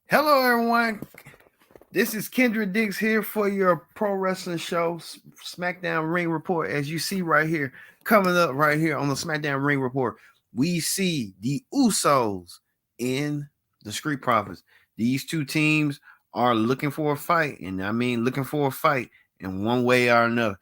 Hello, everyone. This is Kendra Diggs here for your pro wrestling show, SmackDown Ring Report. As you see right here, coming up right here on the SmackDown Ring Report, we see the Usos in the Street Profits. These two teams are looking for a fight, and I mean looking for a fight in one way or another.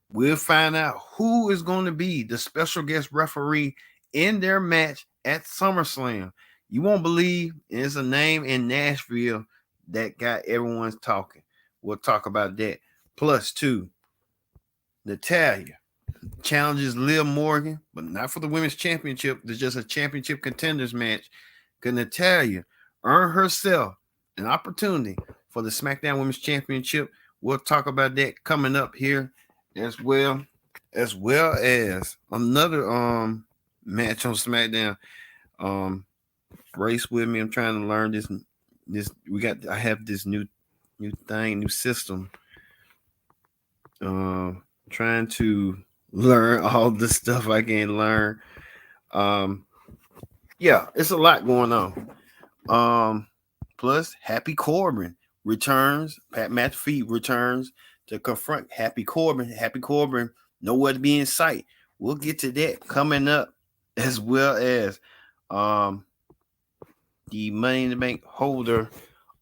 We'll find out who is going to be the special guest referee in their match at SummerSlam. You won't believe it's a name in Nashville that got everyone's talking. We'll talk about that. Plus, two, Natalia challenges Liv Morgan, but not for the women's championship. There's just a championship contenders match. Because Natalia earned herself an opportunity for the SmackDown Women's Championship. We'll talk about that coming up here as well as another match on SmackDown. Race with me. I'm trying to learn I have this new system. Trying to learn all the stuff I can learn. Yeah, it's a lot going on. Plus, Happy Corbin returns. Pat McAfee returns to confront Happy Corbin. Happy Corbin nowhere to be in sight. We'll get to that coming up, as well as the Money in the Bank holder,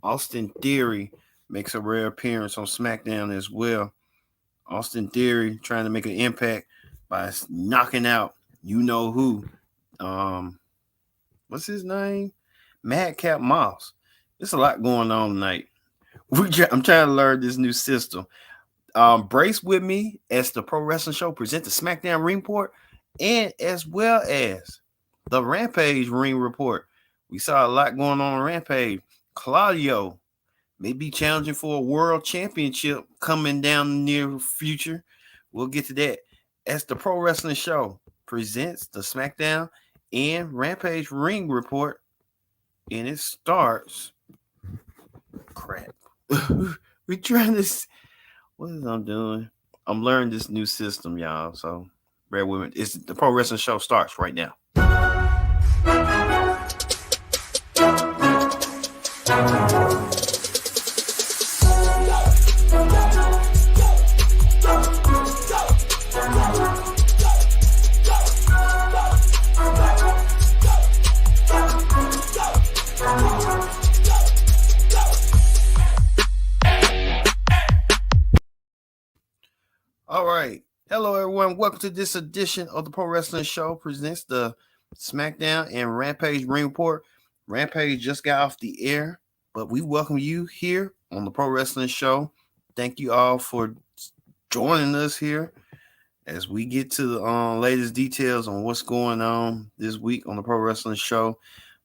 Austin Theory, makes a rare appearance on SmackDown as well. Austin Theory trying to make an impact by knocking out you know who. What's his name? Madcap Moss. There's a lot going on tonight. I'm trying to learn this new system. Brace with me as the Pro Wrestling Show presents the SmackDown Ring Report, and as well as the Rampage Ring Report. We saw a lot going on Rampage. Claudio may be challenging for a world championship coming down the near future. We'll get to that as the Pro Wrestling Show presents the SmackDown and Rampage Ring Report, and it starts. Crap. We're trying to. What is I'm doing? I'm learning this new system, y'all. So bear with me. It's the Pro Wrestling Show starts right now. All right. Hello, everyone. Welcome to this edition of the Pro Wrestling Show presents the SmackDown and Rampage Ring Report. Rampage just got off the air, but we welcome you here on the Pro Wrestling Show. Thank you all for joining us here as we get to the latest details on what's going on this week on the Pro Wrestling Show.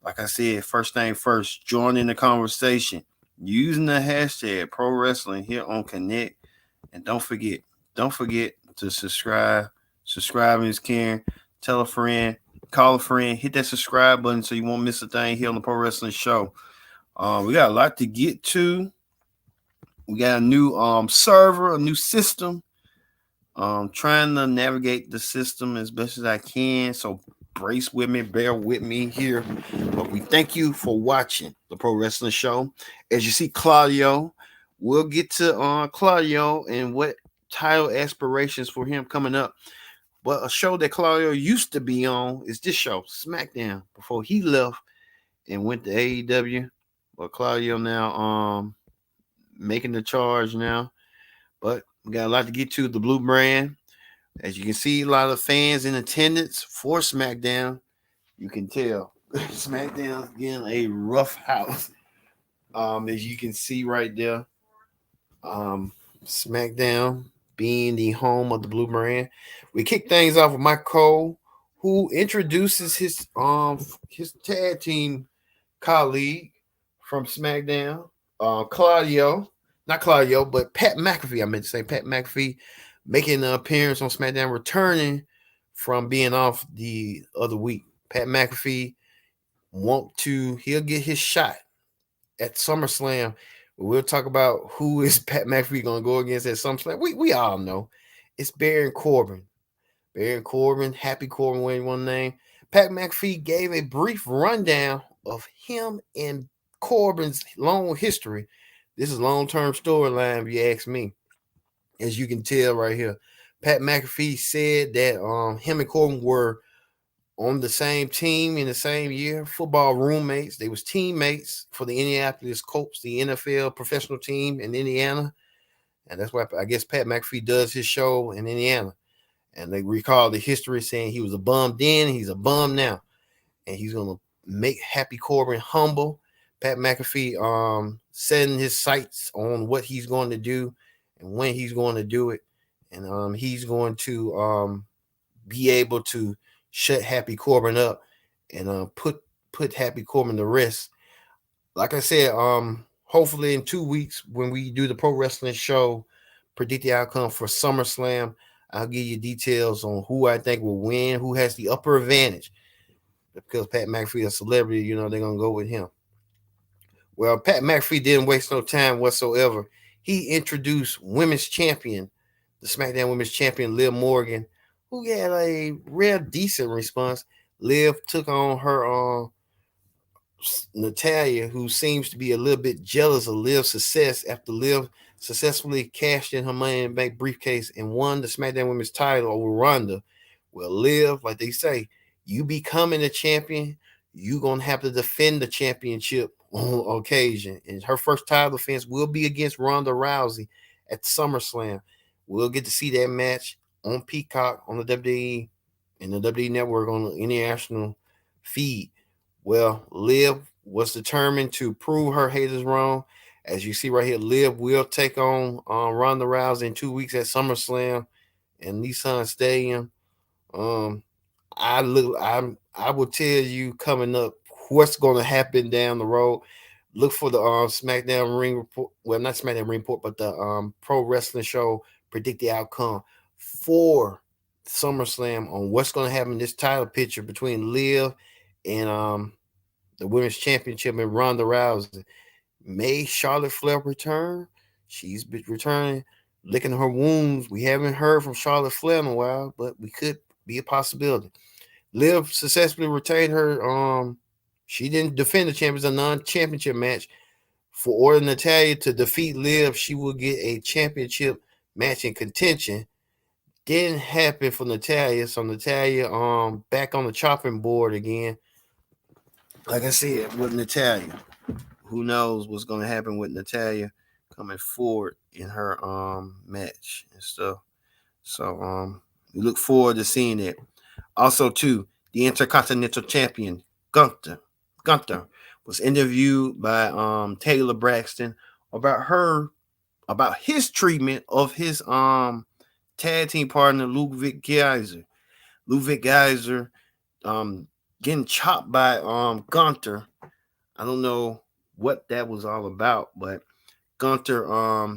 Like I said, first thing first, join in the conversation using the hashtag Pro Wrestling here on Connect. And don't forget to subscribe. Subscribing is caring. Tell a friend, call a friend, hit that subscribe button so you won't miss a thing here on the Pro Wrestling Show. We got a lot to get to. We got a new server, a new system. Trying to navigate the system as best as I can. So brace with me, bear with me here. But we thank you for watching the Pro Wrestling Show. As you see, Claudio, we'll get to Claudio and what title aspirations for him coming up. But a show that Claudio used to be on is this show, SmackDown, before he left and went to AEW. But Claudio now making the charge now. But we got a lot to get to. The Blue Brand. As you can see, a lot of fans in attendance for SmackDown. You can tell SmackDown's getting a rough house. As you can see right there. SmackDown being the home of the Blue Brand. We kick things off with Mike Cole, who introduces his tag team colleague from SmackDown, not Claudio, but Pat McAfee. I meant to say Pat McAfee making an appearance on SmackDown, returning from being off the other week. Pat McAfee he'll get his shot at SummerSlam. We'll talk about who is Pat McAfee going to go against at SummerSlam. We all know it's Baron Corbin. Happy Corbin, wait one name. Pat McAfee gave a brief rundown of him and Corbin's long history. This is long-term storyline, if you ask me. As you can tell right here, Pat McAfee said that him and Corbin were on the same team in the same year, football roommates. They was teammates for the Indianapolis Colts, the NFL professional team in Indiana. And that's why I guess Pat McAfee does his show in Indiana. And they recall the history saying he was a bum then, he's a bum now. And he's going to make Happy Corbin humble. Pat McAfee setting his sights on what he's going to do and when he's going to do it. And he's going to be able to shut Happy Corbin up and put Happy Corbin to rest. Like I said, hopefully in 2 weeks when we do the pro wrestling show, predict the outcome for SummerSlam, I'll give you details on who I think will win, who has the upper advantage. Because Pat McAfee is a celebrity, you know, they're going to go with him. Well, Pat McAfee didn't waste no time whatsoever. He introduced women's champion, the SmackDown women's champion, Liv Morgan, who had a real decent response. Liv took on her Natalya, who seems to be a little bit jealous of Liv's success after Liv successfully cashed in her Money in the Bank briefcase and won the SmackDown women's title over Ronda. Well, Liv, like they say, you becoming a champion, you're going to have to defend the championship on occasion. And her first title defense will be against Ronda Rousey at SummerSlam. We'll get to see that match on Peacock, on the WWE, and the WWE Network on the international feed. Well, Liv was determined to prove her haters wrong. As you see right here, Liv will take on Ronda Rousey in 2 weeks at SummerSlam in Nissan Stadium. I will tell you coming up what's going to happen down the road. Look for the SmackDown Ring Report. Well, not SmackDown Ring Report, but the Pro Wrestling Show. Predict the outcome for SummerSlam on what's going to happen in this title picture between Liv and the Women's Championship and Ronda Rousey. May Charlotte Flair return? She's been returning, licking her wounds. We haven't heard from Charlotte Flair in a while, but we could be a possibility. Liv successfully retained her. She didn't defend the champions, a non-championship match. For order Natalya to defeat Liv, she will get a championship match in contention. Didn't happen for Natalya, so Natalya back on the chopping board again. Like I said, with Natalya, who knows what's going to happen with Natalya coming forward in her match and stuff. So we look forward to seeing it. Also, too, the Intercontinental Champion Gunther was interviewed by Taylor Braxton about his treatment of his tag team partner Ludwig Kaiser. Ludwig Kaiser getting chopped by Gunther. I don't know what that was all about, but Gunther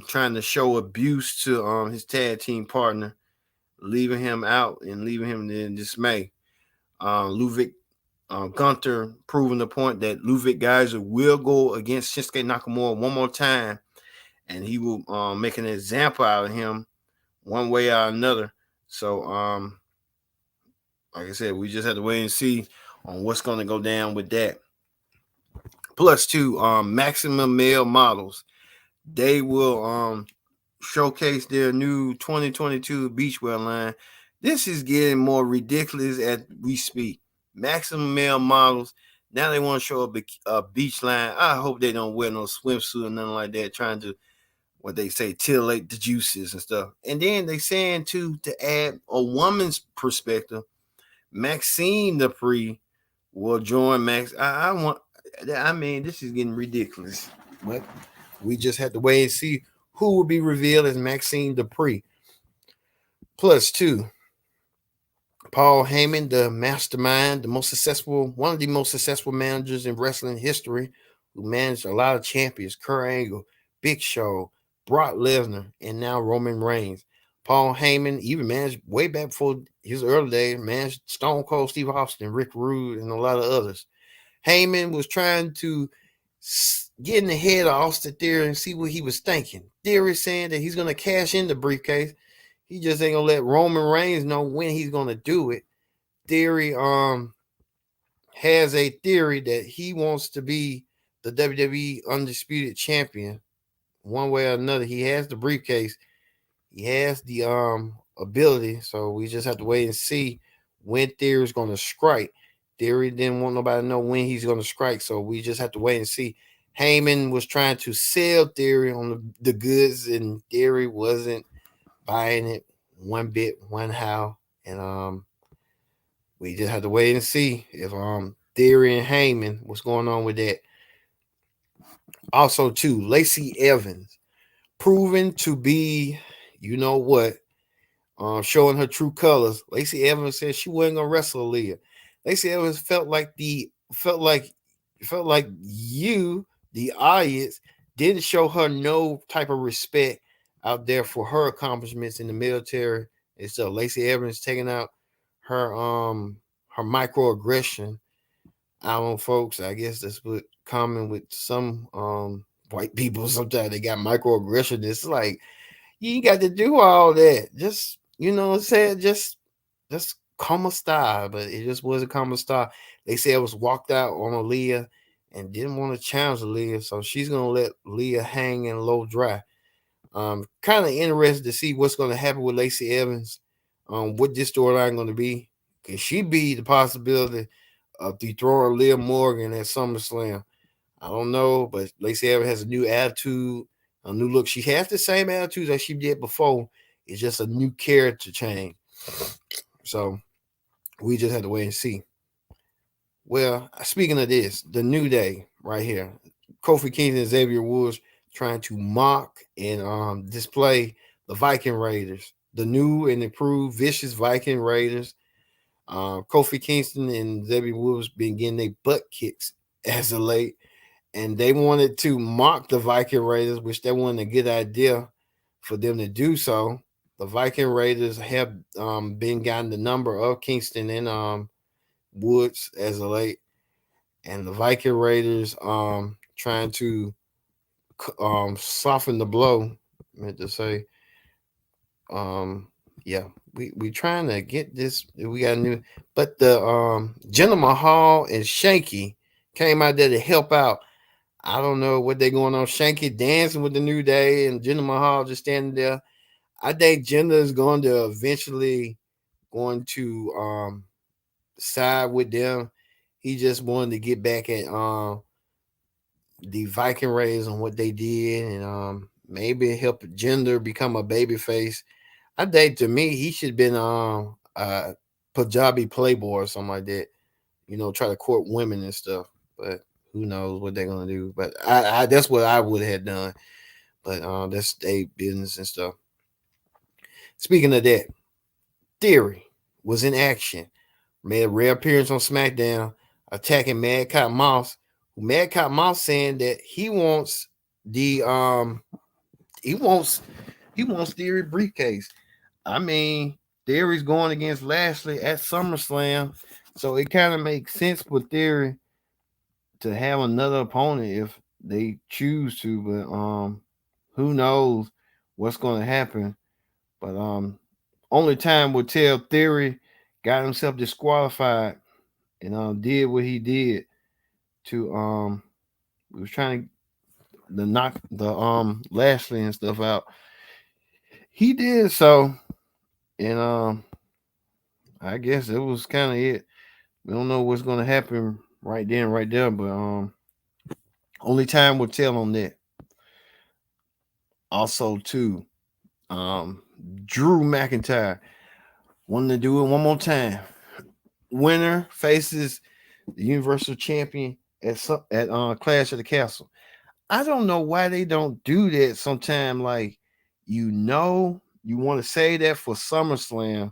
trying to show abuse to his tag team partner, leaving him out and leaving him in dismay. Gunther proving the point that Ludwig Kaiser will go against Shinsuke Nakamura one more time, and he will make an example out of him one way or another. So, like I said, we just have to wait and see on what's going to go down with that. Plus, too, Maximum Male Models, they will showcase their new 2022 beachwear line. This is getting more ridiculous as we speak. Maximum Male Models, now they want to show a beach line. I hope they don't wear no swimsuit or nothing like that, trying to, what they say, titillate the juices and stuff. And then they saying, too, to add a woman's perspective, Maxine Dupree will join Max. I mean, this is getting ridiculous. But we just have to wait and see who will be revealed as Maxine Dupree. Plus, too, Paul Heyman, the mastermind, one of the most successful managers in wrestling history, who managed a lot of champions, Kurt Angle, Big Show, Brock Lesnar, and now Roman Reigns. Paul Heyman even managed way back before his early days, managed Stone Cold Steve Austin, Rick Rude, and a lot of others. Heyman was trying to get in the head of Austin Theory and see what he was thinking. Theory saying that he's going to cash in the briefcase. He just ain't going to let Roman Reigns know when he's going to do it. Theory has a theory that he wants to be the WWE Undisputed Champion one way or another. He has the briefcase. He has the ability. So we just have to wait and see when Theory is going to strike. Theory didn't want nobody to know when he's going to strike. So we just have to wait and see. Heyman was trying to sell Theory on the goods, and Theory wasn't buying it one bit, one how. And we just have to wait and see if Theory and Heyman, what's going on with that. Also, too, Lacey Evans, proven to be, you know what, showing her true colors. Lacey Evans said she wasn't gonna wrestle Aaliyah. Lacey Evans felt like you, the audience, didn't show her no type of respect out there for her accomplishments in the military. And so Lacey Evans taking out her microaggression out on folks. I guess that's what common with some white people. Sometimes they got microaggression. It's like you ain't got to do all that. Just just come a style, but it just wasn't come a style. They said it was walked out on Aaliyah and didn't want to challenge Aaliyah, so she's gonna let Leah hang in low dry. Kind of interested to see what's gonna happen with Lacey Evans. What this storyline gonna be? Could she be the possibility of dethroning Leah Morgan at SummerSlam? I don't know, but Lacey Evans has a new attitude, a new look. She has the same attitude that she did before. It's just a new character change. So we just have to wait and see. Well, speaking of this, the New Day right here, Kofi Kingston and Xavier Woods trying to mock and display the Viking Raiders, the new and improved vicious Viking Raiders. Kofi Kingston and Xavier Woods been getting their butt kicks as of late, and they wanted to mock the Viking Raiders, which they wanted a good idea for them to do so. The Viking Raiders have been gotten the number of Kingston and Woods as of late, and the Viking Raiders trying to soften the blow. I meant to say, yeah, we trying to get this. We got a new, but the Jinder Mahal and Shanky came out there to help out. I don't know what they're going on. Shanky dancing with the New Day and Jinder Mahal just standing there. I think Jinder is going to eventually going to side with them. He just wanted to get back at the Viking Raiders on what they did and maybe help Jinder become a baby face. I think to me he should have been a Punjabi playboy or something like that. You know, try to court women and stuff. But who knows what they're gonna do? But I that's what I would have done. But that's their business and stuff. Speaking of that, Theory was in action, made a rare appearance on SmackDown, attacking Madcap Moss. Madcap Moss saying that he wants the he wants Theory briefcase. I mean, Theory's going against Lashley at SummerSlam, so it kind of makes sense for Theory to have another opponent if they choose to. But who knows what's going to happen? But only time will tell. Theory got himself disqualified and did what he did to we was trying to knock the Lashley and stuff out. He did so, and I guess it was kind of it. We don't know what's gonna happen right then, right there, but only time will tell on that. Also, too, Drew McIntyre wanted to do it one more time. Winner faces the Universal Champion at Clash of the Castle. I don't know why they don't do that sometime. Like, you want to say that for SummerSlam,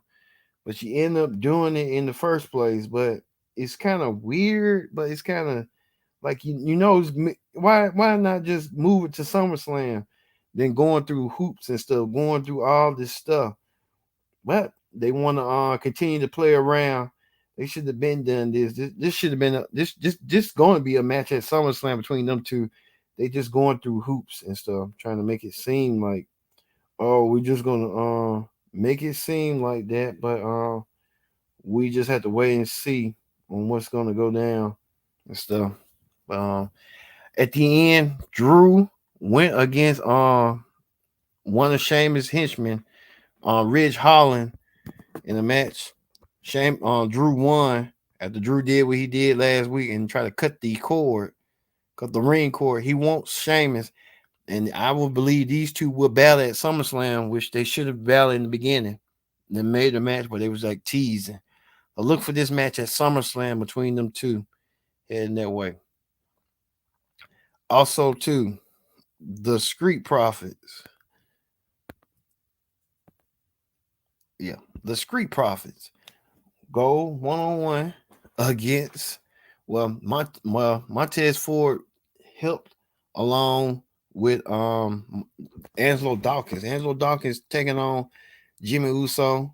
but you end up doing it in the first place. But it's kind of weird, but it's kind of like, why not just move it to SummerSlam than going through hoops and stuff, going through all this stuff. But they want to continue to play around. They should have been done this. This should have been this going to be a match at SummerSlam between them two. They just going through hoops and stuff, trying to make it seem like, oh, we're just gonna make it seem like that, but we just have to wait and see on what's gonna go down and stuff. At the end, Drew went against one of Sheamus' henchmen, Ridge Holland, in a match. Drew won after Drew did what he did last week and tried to cut the ring cord. He wants Sheamus, and I will believe these two will battle at SummerSlam, which they should have battled in the beginning. They made a match, but they was like teasing. But look for this match at SummerSlam between them two heading that way. Also, too, the Street Profits. Yeah, the Street Profits go one-on-one against Montez Ford helped along with Angelo Dawkins. Angelo Dawkins taking on Jimmy Uso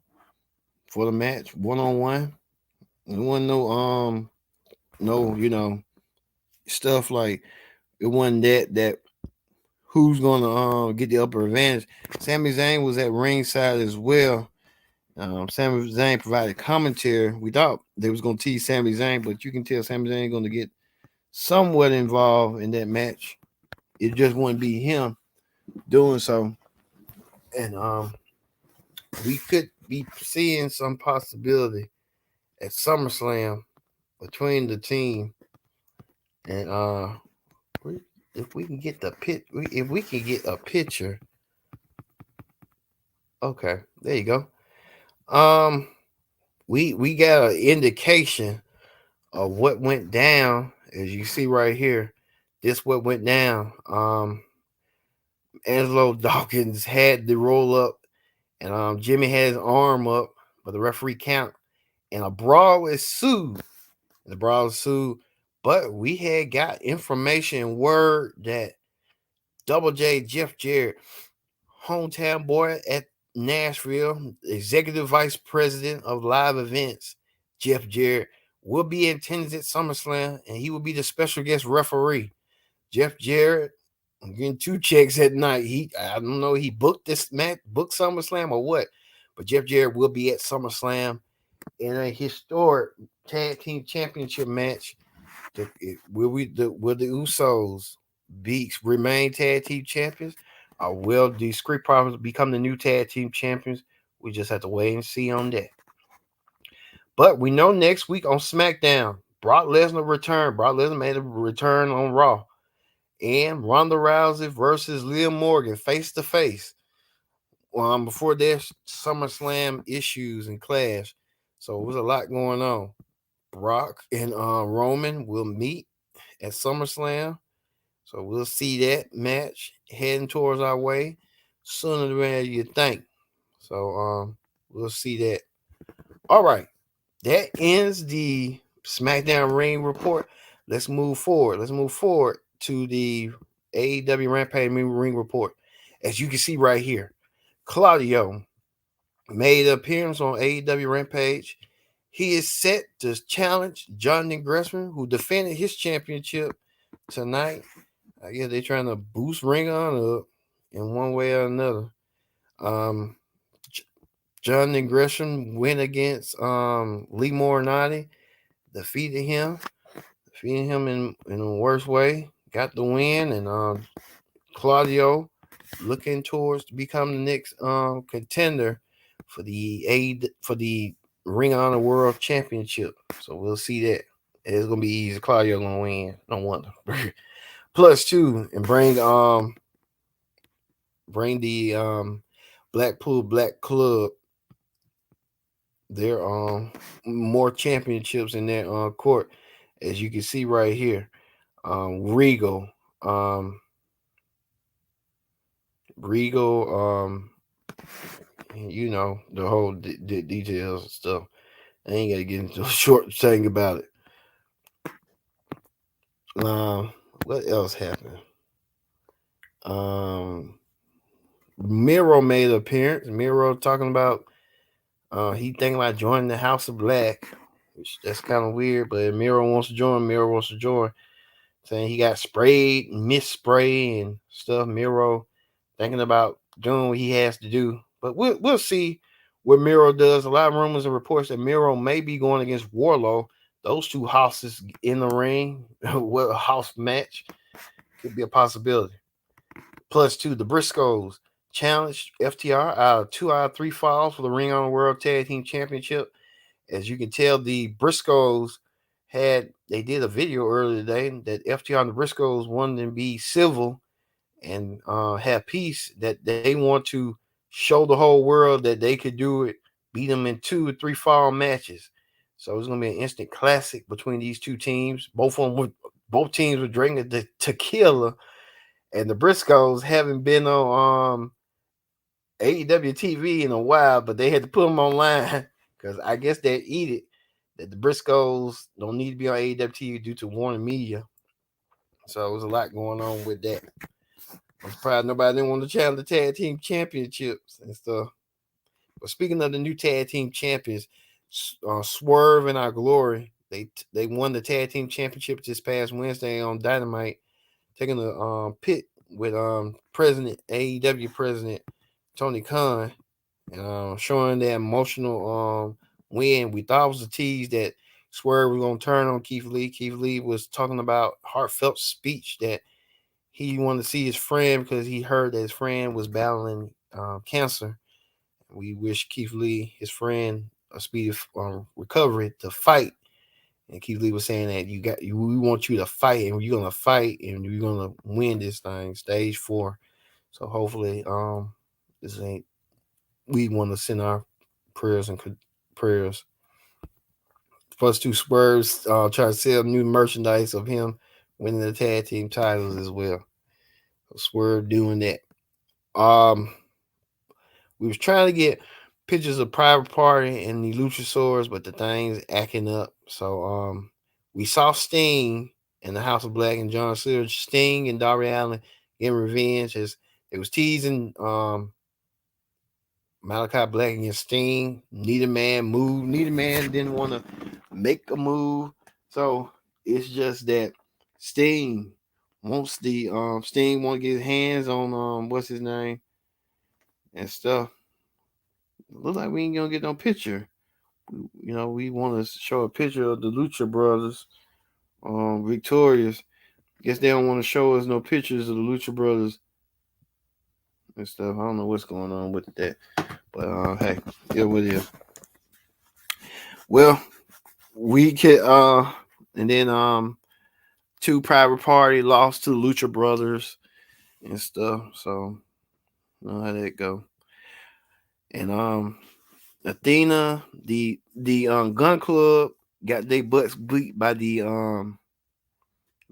for the match one-on-one. It wasn't no stuff like it wasn't that who's gonna get the upper advantage. Sami Zayn was at ringside as well. Sami Zayn provided commentary. We thought they was gonna tease Sami Zayn, but you can tell Sami Zayn gonna get somewhat involved in that match. It just wouldn't be him doing so. And we could be seeing some possibility at SummerSlam between the team and if we can get a picture. Okay, there you go. We got an indication of what went down, as you see right here. This what went down. Angelo Dawkins had the roll up, and Jimmy had his arm up, but the referee count, and a brawl ensued. But we had got information word that Double J Jeff Jarrett, hometown boy at Nashville, executive vice president of live events, Jeff Jarrett, will be in attendance at SummerSlam, and he will be the special guest referee. Jeff Jarrett, I'm getting 2 checks at night. I don't know, he booked this match, booked SummerSlam or what, but Jeff Jarrett will be at SummerSlam in a historic tag team championship match. Will the Usos remain tag team champions? Or will the Street Profits become the new tag team champions? We just have to wait and see on that. But we know next week on SmackDown, Brock Lesnar returned. Brock Lesnar made a return on Raw. And Ronda Rousey versus Liv Morgan face to face. Before their SummerSlam issues and clash. So it was a lot going on. Brock and Roman will meet at SummerSlam. So we'll see that match heading towards our way sooner than you think. So we'll see that. All right. That ends the SmackDown Ring Report. Let's move forward. To the AEW Rampage Ring Report. As you can see right here, Claudio made an appearance on AEW Rampage. He is set to challenge Johnathan Gression, who defended his championship tonight. I guess they're trying to boost Ring On up in one way or another. Johnathan Gression went against Lee Morinati, defeated him in the worst way, got the win, and Claudio looking towards to become the next contender for the Ring of Honor World Championship. So we'll see that. It's gonna be easy. Claudio gonna win. No wonder. Plus 2, and bring the Blackpool Black Club their more championships in their court, as you can see right here. Regal, you know, the whole details and stuff. I ain't gotta get into a short thing about it. What else happened? Miro made an appearance. Miro talking about he thinking about joining the House of Black, which that's kind of weird, but if Miro wants to join. Saying he got sprayed, misspray and stuff. Miro thinking about doing what he has to do. But we'll see what Miro does. A lot of rumors and reports that Miro may be going against Warlow. Those two houses in the ring. What a house match. Could be a possibility. Plus 2, the Briscoes challenged FTR out of 2 out of 3 falls for the Ring of Honor World Tag Team Championship. As you can tell, the Briscoes they did a video earlier today that FTR and the Briscoes wanted to be civil and have peace, that they want to show the whole world that they could do it, beat them in 2 or 3 fall matches. So it's gonna be an instant classic between these two teams. Both teams were drinking the tequila, and the Briscoes haven't been on AEW TV in a while, but they had to put them online because I guess they eat it that the Briscoes don't need to be on AEW TV due to Warner Media. So there's a lot going on with that. I'm surprised nobody didn't want to challenge the tag team championships and stuff. But speaking of the new tag team champions, Swerve and Our Glory, they won the tag team championship this past Wednesday on Dynamite, taking the pit with AEW president Tony Khan, and showing that emotional win. We thought it was a tease that Swerve was going to turn on Keith Lee. Keith Lee was talking about heartfelt speech that he wanted to see his friend because he heard that his friend was battling cancer. We wish Keith Lee, his friend, a speedy recovery to fight. And Keith Lee was saying that we want you to fight, and you're gonna fight, and you're gonna win this thing, stage 4. So hopefully, we want to send our prayers and prayers. Plus 2, Swerves try to sell new merchandise of him winning the tag team titles as well. So Swerve doing that. We was trying to get pictures of Private Party and the Luchasaurus, but the thing's acting up. So we saw Sting in the House of Black and John Silver. Sting and Darby Allin getting revenge as it was teasing Malachi Black against Sting. Neither man moved. Neither man didn't want to make a move. So it's just that Sting wants Sting want to get his hands on what's his name and stuff. Looks like we ain't gonna get no picture. We want to show a picture of the Lucha Brothers victorious. Guess they don't want to show us no pictures of the Lucha Brothers and stuff. I don't know what's going on with that. But hey, yeah, what it is. Well, we could and then 2 Private Party lost to the Lucha Brothers and stuff. So you know how that go. And Athena, the Gun Club got their butts beat by the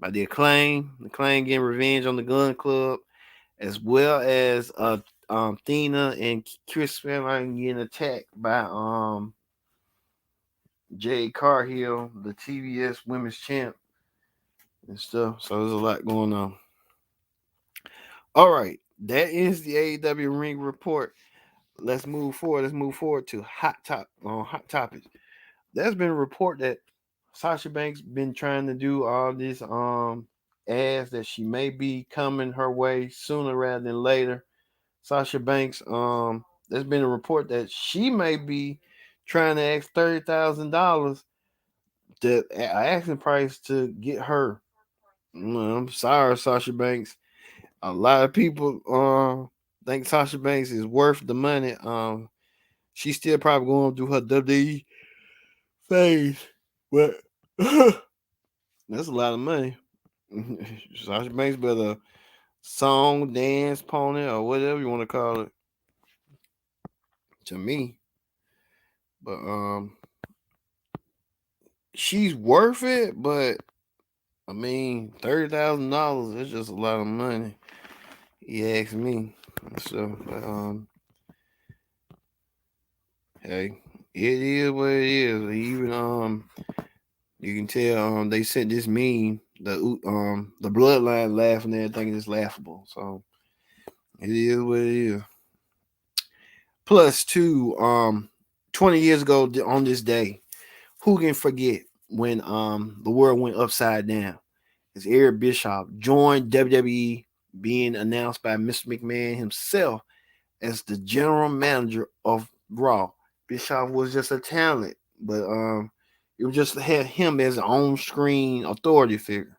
Acclaim. The Acclaim getting revenge on the Gun Club, as well as Athena and Chris Van getting attacked by Jade Cargill, the TBS Women's Champ and stuff. So there's a lot going on. All right, that is the AEW Ring Report. Let's move forward. Let's move forward to hot topics. There's been a report that Sasha Banks been trying to do all this ads that she may be coming her way sooner rather than later. Sasha Banks, there's been a report that she may be trying to ask $30,000 the asking price to get her. I'm sorry, Sasha Banks. A lot of people think Sasha Banks is worth the money. She's still probably going through her WWE phase, but that's a lot of money. Sasha Banks better song, dance, pony, or whatever you want to call it. To me, but she's worth it. But I mean, $30,000 is just a lot of money. You ask me. So, but hey, it is what it is. Even you can tell they sent this meme, the bloodline laughing there, thinking it's laughable. So it is what it is. Plus 2, 20 years ago on this day, who can forget when the world went upside down? As Eric Bischoff joined WWE, being announced by Mr. McMahon himself as the general manager of Raw. Bischoff was just a talent, but it just had him as an on-screen authority figure.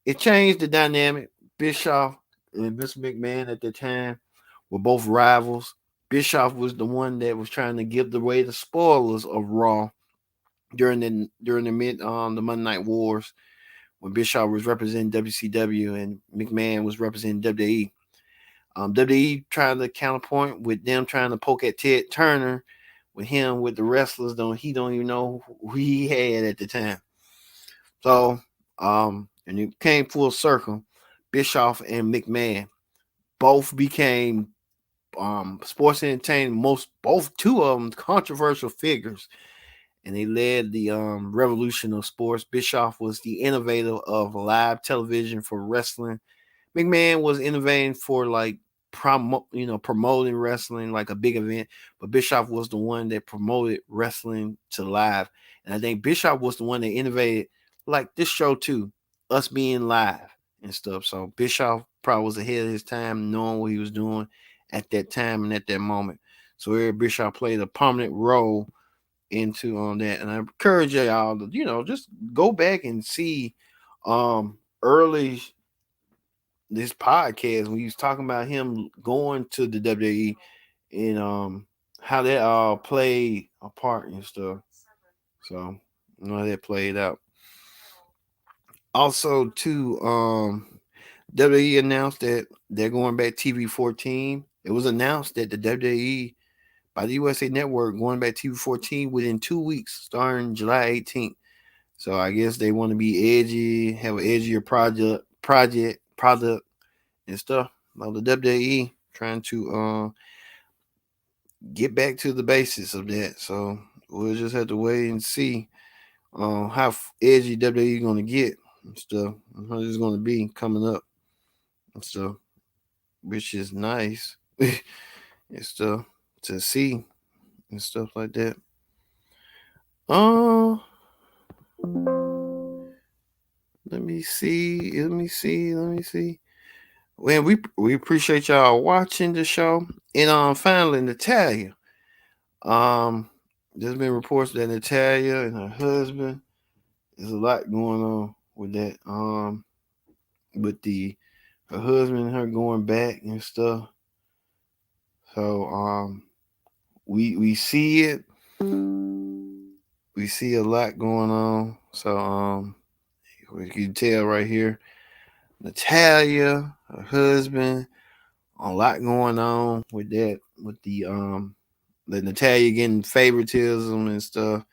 It changed the dynamic. Bischoff and Mr. McMahon at the time were both rivals. Bischoff was the one that was trying to give away the spoilers of Raw during the Monday Night Wars when Bischoff was representing WCW and McMahon was representing WWE. WWE trying to counterpoint with them trying to poke at Ted Turner with him with the wrestlers. He don't even know who he had at the time. So and it came full circle. Bischoff and McMahon both became sports entertainment, both two of them controversial figures, and they led the revolution of sports. Bischoff was the innovator of live television for wrestling. McMahon was innovating for like promoting wrestling like a big event, but Bischoff was the one that promoted wrestling to live. And I think Bischoff was the one that innovated like this show too, us being live and stuff. So Bischoff probably was ahead of his time, knowing what he was doing at that time and at that moment. So Eric Bischoff played a prominent role into on that. And I encourage y'all to, just go back and see early this podcast when he was talking about him going to the WWE and how that all played a part and stuff. So how that played out. Also, too, WWE announced that they're going back TV 14. It was announced that the WWE by the USA Network going back TV 14 within 2 weeks, starting July 18th. So I guess they want to be edgy, have an edgier product and stuff. Like the WWE trying to get back to the basics of that. So we'll just have to wait and see how edgy WWE is going to get and stuff. How it's going to be coming up and stuff, which is nice and stuff to see and stuff like that. Let me see. Well, we appreciate y'all watching the show. And finally, Natalia. There's been reports that Natalia and her husband, there's a lot going on with that. With her husband and her going back and stuff. So we see it. We see a lot going on. So you can tell right here, Natalia, her husband, a lot going on with that, with the Natalia getting favoritism and stuff.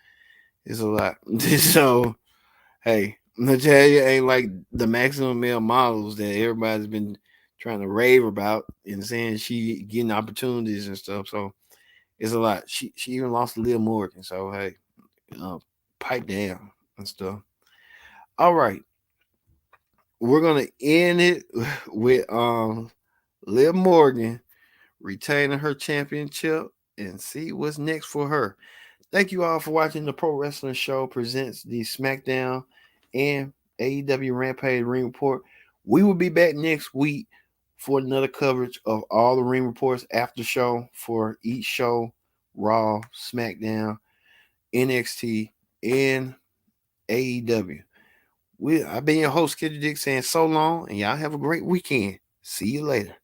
It's a lot. So hey, Natalia ain't like the maximum male models that everybody's been trying to rave about and saying she getting opportunities and stuff. So it's a lot. She even lost to Liv Morgan. So hey, pipe down and stuff. All right. We're gonna end it with Liv Morgan retaining her championship and see what's next for her. Thank you all for watching the Pro Wrestling Show presents the SmackDown and AEW Rampage Ring Report. We will be back next week for another coverage of all the Ring Reports after show for each show, Raw, SmackDown, NXT, and AEW. I've been your host, Kid Dick, saying so long, and y'all have a great weekend. See you later.